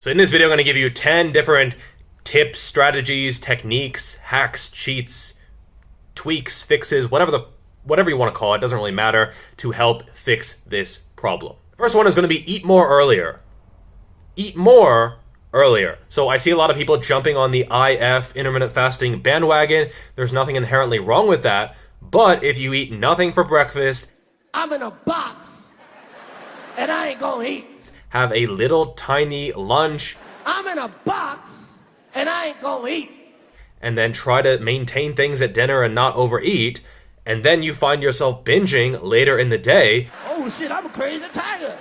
So in this video, I'm going to give you 10 different tips, strategies, techniques, hacks, cheats, tweaks, fixes, whatever you want to call it, doesn't really matter, to help fix this problem. The first one is going to be eat more earlier. Eat more earlier. So I see a lot of people jumping on the IF, intermittent fasting bandwagon. There's nothing inherently wrong with that, but if you eat nothing for breakfast, I'm in a box and I ain't gonna eat. Have a little tiny lunch, I'm in a box and I ain't gonna eat. and then try to maintain things at dinner and not overeat, and then you find yourself binging later in the day, Oh shit, I'm a crazy tiger.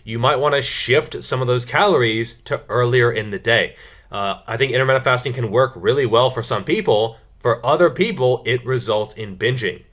you might want to shift some of those calories to earlier in the day. I think intermittent fasting can work really well for some people. For other people, it results in binging.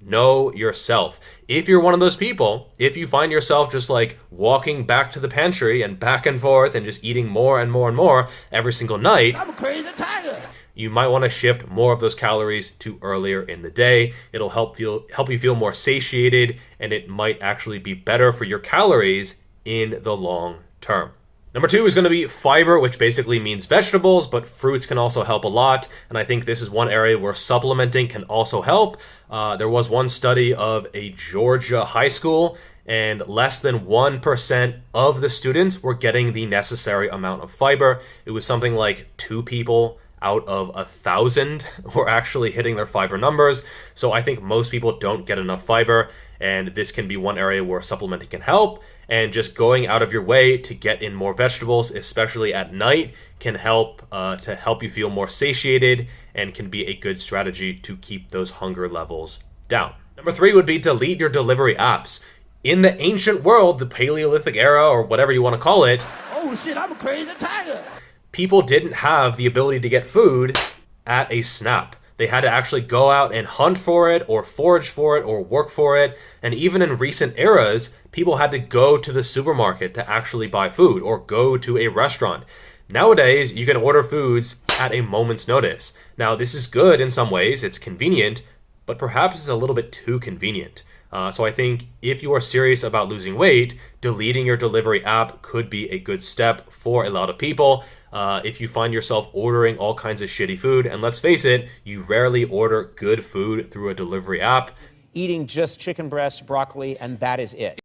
Know yourself. If you're one of those people, if you find yourself just like walking back to the pantry and back and forth and just eating more and more and more every single night, I'm a crazy tiger. you might want to shift more of those calories to earlier in the day. It'll help you feel more satiated, and it might actually be better for your calories in the long term. Number 2 is going to be fiber, which basically means vegetables, but fruits can also help a lot. And I think this is one area where supplementing can also help. There was one study of a Georgia high school, and less than 1% of the students were getting the necessary amount of fiber. It was something like 2 people out of 1,000 were actually hitting their fiber numbers. So I think most people don't get enough fiber, and this can be one area where supplementing can help. And just going out of your way to get in more vegetables, especially at night, can help to help you feel more satiated, and can be a good strategy to keep those hunger levels down. Number 3 would be delete your delivery apps. In the ancient world, the Paleolithic era, or whatever you want to call it, Oh shit, I'm a crazy tiger. people didn't have the ability to get food at a snap. They had to actually go out and hunt for it, or forage for it, or work for it. And even in recent eras, people had to go to the supermarket to actually buy food, or go to a restaurant. Nowadays, you can order foods at a moment's notice. Now, this is good in some ways. It's convenient, but perhaps it's a little bit too convenient. So I think if you are serious about losing weight, deleting your delivery app could be a good step for a lot of people. If you find yourself ordering all kinds of shitty food, and let's face it, you rarely order good food through a delivery app. Eating just chicken breast, broccoli, and that is it.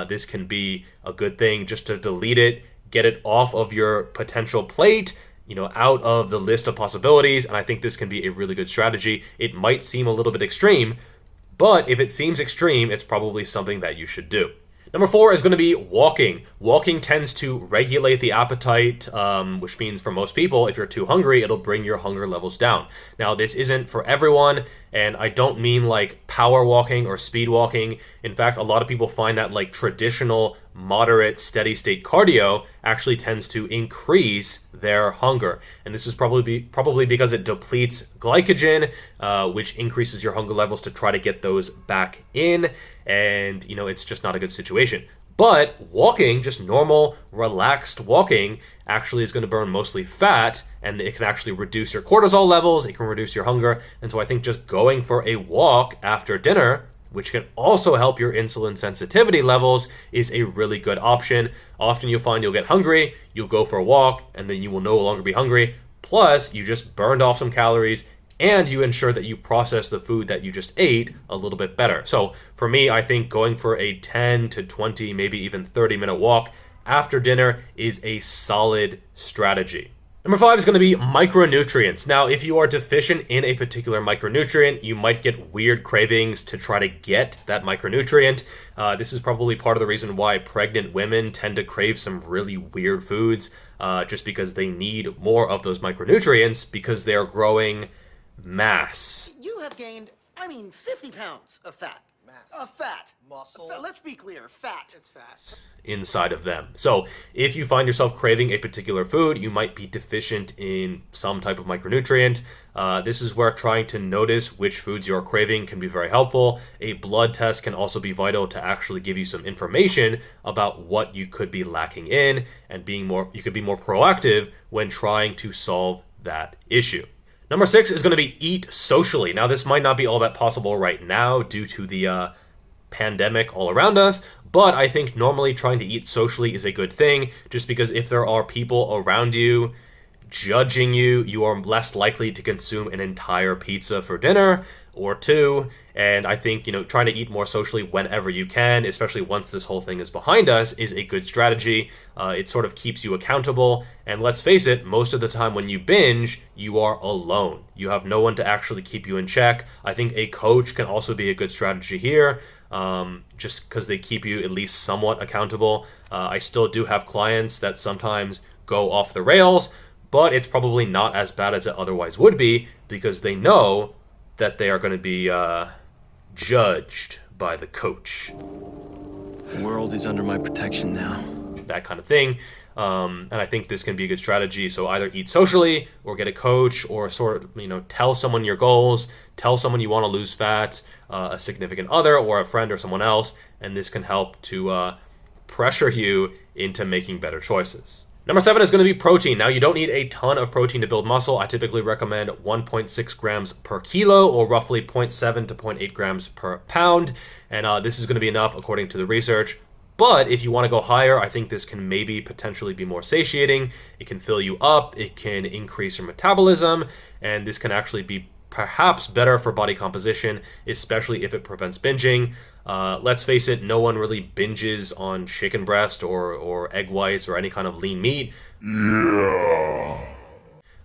This can be a good thing just to delete it, get it off of your potential plate, out of the list of possibilities. And I think this can be a really good strategy. It might seem a little bit extreme, but if it seems extreme, it's probably something that you should do. Number 4 is going to be walking. Walking tends to regulate the appetite, which means for most people, if you're too hungry, it'll bring your hunger levels down. Now, this isn't for everyone, and I don't mean like power walking or speed walking. In fact, a lot of people find that like traditional, moderate, steady state cardio actually tends to increase their hunger. And this is probably because it depletes glycogen, which increases your hunger levels to try to get those back in. And, it's just not a good situation. But walking, just normal, relaxed walking, actually is going to burn mostly fat, and it can actually reduce your cortisol levels, it can reduce your hunger. And so I think just going for a walk after dinner, which can also help your insulin sensitivity levels, is a really good option. Often you'll find you'll get hungry, you'll go for a walk, and then you will no longer be hungry. Plus, you just burned off some calories, and you ensure that you process the food that you just ate a little bit better. So for me, I think going for a 10 to 20, maybe even 30-minute walk after dinner is a solid strategy. Number 5 is going to be micronutrients. Now, if you are deficient in a particular micronutrient, you might get weird cravings to try to get that micronutrient. This is probably part of the reason why pregnant women tend to crave some really weird foods, just because they need more of those micronutrients because they're growing mass. You have gained, 50 pounds of fat. Mass. Fat. Muscle. Let's be clear, fat. It's fat. Inside of them. So if you find yourself craving a particular food, you might be deficient in some type of micronutrient. This is where trying to notice which foods you're craving can be very helpful. A blood test can also be vital to actually give you some information about what you could be lacking in, and you could be more proactive when trying to solve that issue. Number 6 is going to be eat socially. Now, this might not be all that possible right now due to the pandemic all around us, But I think normally trying to eat socially is a good thing, just because if there are people around you judging you, you are less likely to consume an entire pizza for dinner or two. And I think, trying to eat more socially whenever you can, especially once this whole thing is behind us, is a good strategy. It sort of keeps you accountable. And let's face it, most of the time when you binge, you are alone. You have no one to actually keep you in check. I think a coach can also be a good strategy here, just because they keep you at least somewhat accountable. I still do have clients that sometimes go off the rails, but it's probably not as bad as it otherwise would be, because they know that they are going to be judged by the coach. The world is under my protection now. That kind of thing. And I think this can be a good strategy. So either eat socially or get a coach, or sort of, tell someone your goals, tell someone you want to lose fat, a significant other or a friend or someone else, and this can help to pressure you into making better choices. Number 7 is going to be protein. Now, you don't need a ton of protein to build muscle. I typically recommend 1.6 grams per kilo, or roughly 0.7 to 0.8 grams per pound. And this is going to be enough according to the research. But if you want to go higher, I think this can maybe potentially be more satiating. It can fill you up. It can increase your metabolism. And this can actually be perhaps better for body composition, especially if it prevents binging. Let's face it, no one really binges on chicken breast or egg whites or any kind of lean meat.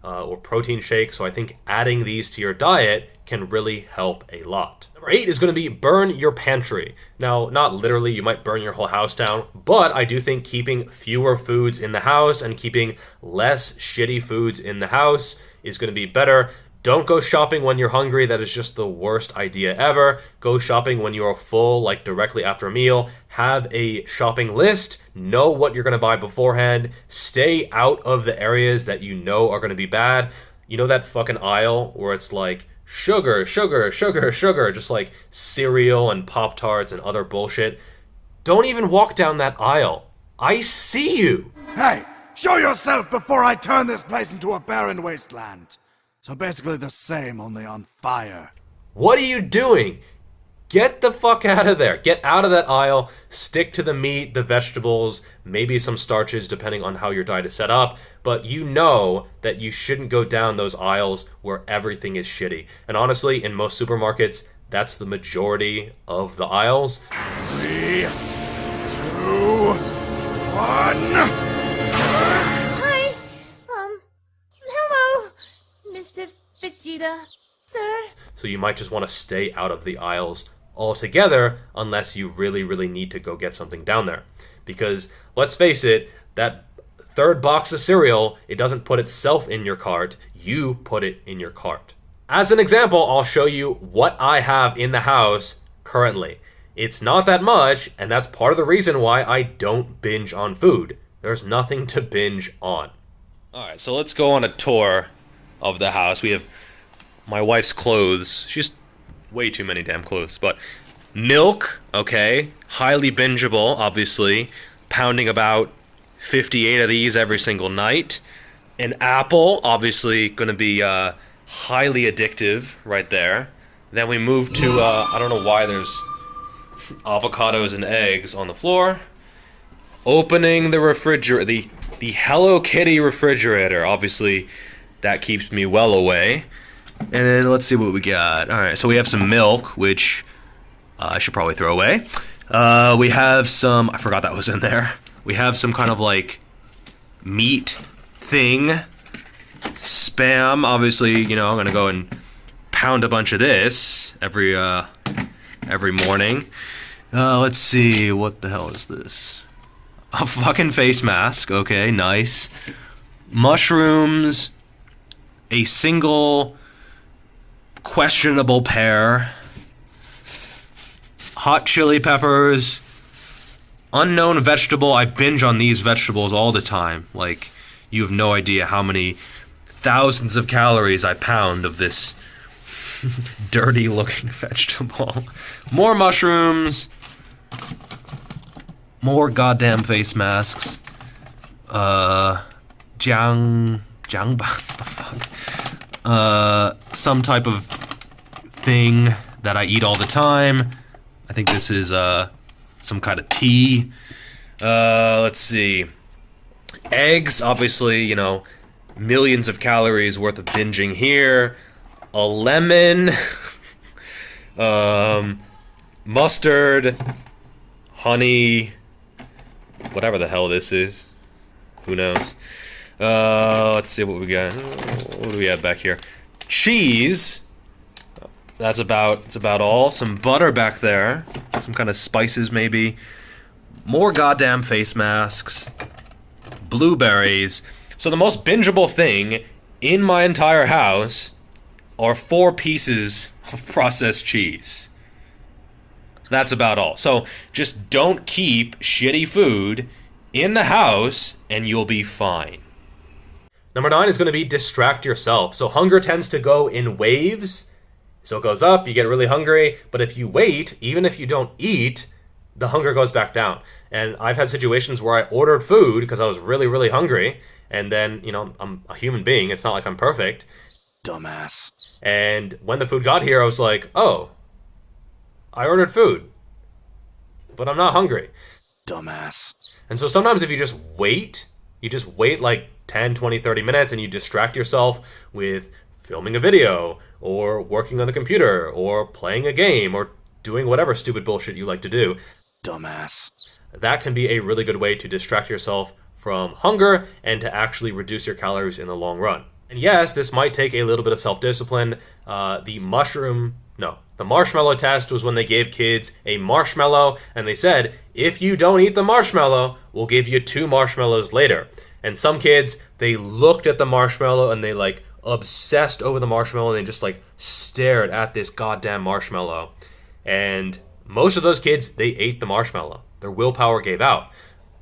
Or protein shake. So I think adding these to your diet can really help a lot. Number 8 is going to be burn your pantry. Now, not literally, you might burn your whole house down, but I do think keeping fewer foods in the house and keeping less shitty foods in the house is going to be better. Don't go shopping when you're hungry. That is just the worst idea ever. Go shopping when you are full, like directly after a meal. Have a shopping list. Know what you're going to buy beforehand. Stay out of the areas that you know are going to be bad. You know that fucking aisle where it's like sugar, sugar, sugar, sugar, just like cereal and Pop-Tarts and other bullshit? Don't even walk down that aisle. I see you. Hey, show yourself before I turn this place into a barren wasteland. So basically the same, only on fire. What are you doing? Get the fuck out of there. Get out of that aisle. Stick to the meat, the vegetables, maybe some starches depending on how your diet is set up. But you know that you shouldn't go down those aisles where everything is shitty. And honestly, in most supermarkets, that's the majority of the aisles. 3, 2, 1. Hi. Hello, Mr. Vegeta, sir. So you might just want to stay out of the aisles altogether unless you really, really need to go get something down there. Because let's face it, that third box of cereal, it doesn't put itself in your cart. You put it in your cart. As an example, I'll show you what I have in the house currently. It's not that much, and that's part of the reason why I don't binge on food. There's nothing to binge on. All right, so let's go on a tour of the house. We have my wife's clothes. She's way too many damn clothes. But milk, okay, highly bingeable, obviously. Pounding about 58 of these every single night. An apple, obviously going to be highly addictive right there. Then we move to, I don't know why there's avocados and eggs on the floor. Opening the refrigerator, the Hello Kitty refrigerator, obviously that keeps me well away. And then let's see what we got. All right, so we have some milk, which I should probably throw away. We have some, I forgot that was in there. We have some kind of like meat thing. Spam, obviously, I'm gonna go and pound a bunch of this every morning. Let's see, what the hell is this? A fucking face mask, okay, nice. Mushrooms, a single questionable pear, hot chili peppers, unknown vegetable. I binge on these vegetables all the time. Like, you have no idea how many thousands of calories I pound of this dirty looking vegetable. More mushrooms, more goddamn face masks, the fuck? Some type of thing that I eat all the time. I think this is some kind of tea. Let's see. Eggs, obviously, you know, millions of calories worth of binging here. A lemon. Mustard. Honey. Whatever the hell this is. Who knows? Let's see what we got. What do we have back here? Cheese. That's about all. Some butter back there. Some kind of spices maybe. More goddamn face masks. Blueberries. So the most bingeable thing in my entire house are 4 pieces of processed cheese. That's about all. So just don't keep shitty food in the house and you'll be fine. Number 9 is going to be distract yourself. So hunger tends to go in waves. So it goes up, you get really hungry, but if you wait, even if you don't eat, the hunger goes back down. And I've had situations where I ordered food because I was really, really hungry, and then, you know, I'm a human being, it's not like I'm perfect. Dumbass. And when the food got here, I was like, oh, I ordered food, but I'm not hungry. Dumbass. And so sometimes if you just wait like 10, 20, 30 minutes and you distract yourself with filming a video or working on the computer or playing a game or doing whatever stupid bullshit you like to do. Dumbass. That can be a really good way to distract yourself from hunger and to actually reduce your calories in the long run. And yes, this might take a little bit of self-discipline. The marshmallow test was when they gave kids a marshmallow and they said, if you don't eat the marshmallow, we'll give you 2 marshmallows later. And some kids, they looked at the marshmallow and they like obsessed over the marshmallow and they just like stared at this goddamn marshmallow. And most of those kids, they ate the marshmallow. Their willpower gave out.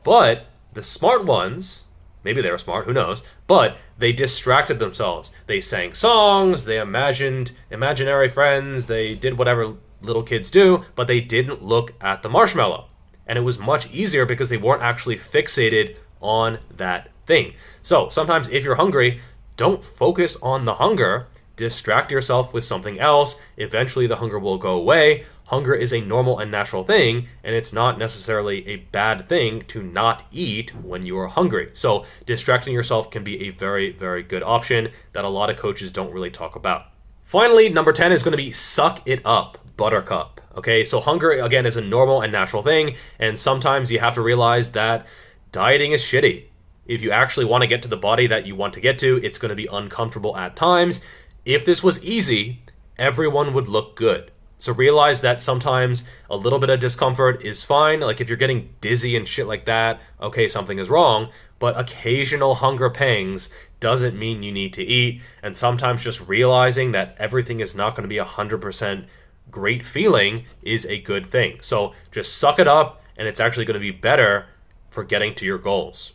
But the smart ones, maybe they were smart, who knows, but they distracted themselves. They sang songs, they imagined imaginary friends, they did whatever little kids do, but they didn't look at the marshmallow. And it was much easier because they weren't actually fixated on that thing. So sometimes if you're hungry, don't focus on the hunger. Distract yourself with something else. Eventually the hunger will go away. Hunger is a normal and natural thing, and it's not necessarily a bad thing to not eat when you are hungry. So distracting yourself can be a very, very good option that a lot of coaches don't really talk about. Finally, number 10 is going to be suck it up, buttercup. Okay, so hunger, again, is a normal and natural thing, and sometimes you have to realize that dieting is shitty. If you actually want to get to the body that you want to get to, it's going to be uncomfortable at times. If this was easy, everyone would look good. So realize that sometimes a little bit of discomfort is fine. Like if you're getting dizzy and shit like that, okay, something is wrong. But occasional hunger pangs doesn't mean you need to eat. And sometimes just realizing that everything is not going to be 100% great feeling is a good thing. So just suck it up, and it's actually going to be better for getting to your goals.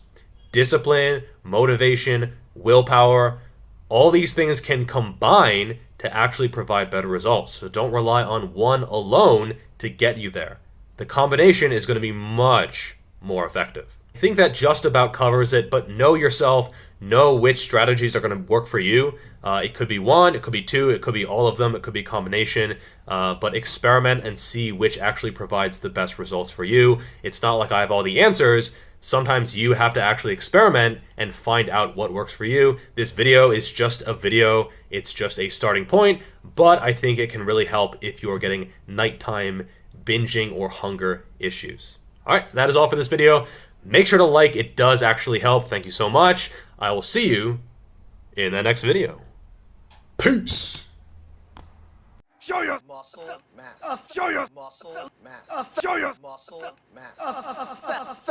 Discipline, motivation, willpower, all these things can combine to actually provide better results. So don't rely on one alone to get you there. The combination is going to be much more effective. I think that just about covers it, but know yourself, know which strategies are going to work for you. It could be 1, it could be 2, it could be all of them, it could be a combination, but experiment and see which actually provides the best results for you. It's not like I have all the answers. Sometimes you have to actually experiment and find out what works for you. This video is just a video. It's just a starting point, but I think it can really help if you're getting nighttime binging or hunger issues. All right, that is all for this video. Make sure to like, it does actually help. Thank you so much. I will see you in the next video. Peace. Show your Muscle mass. show your Muscle mass. show your Muscle mass.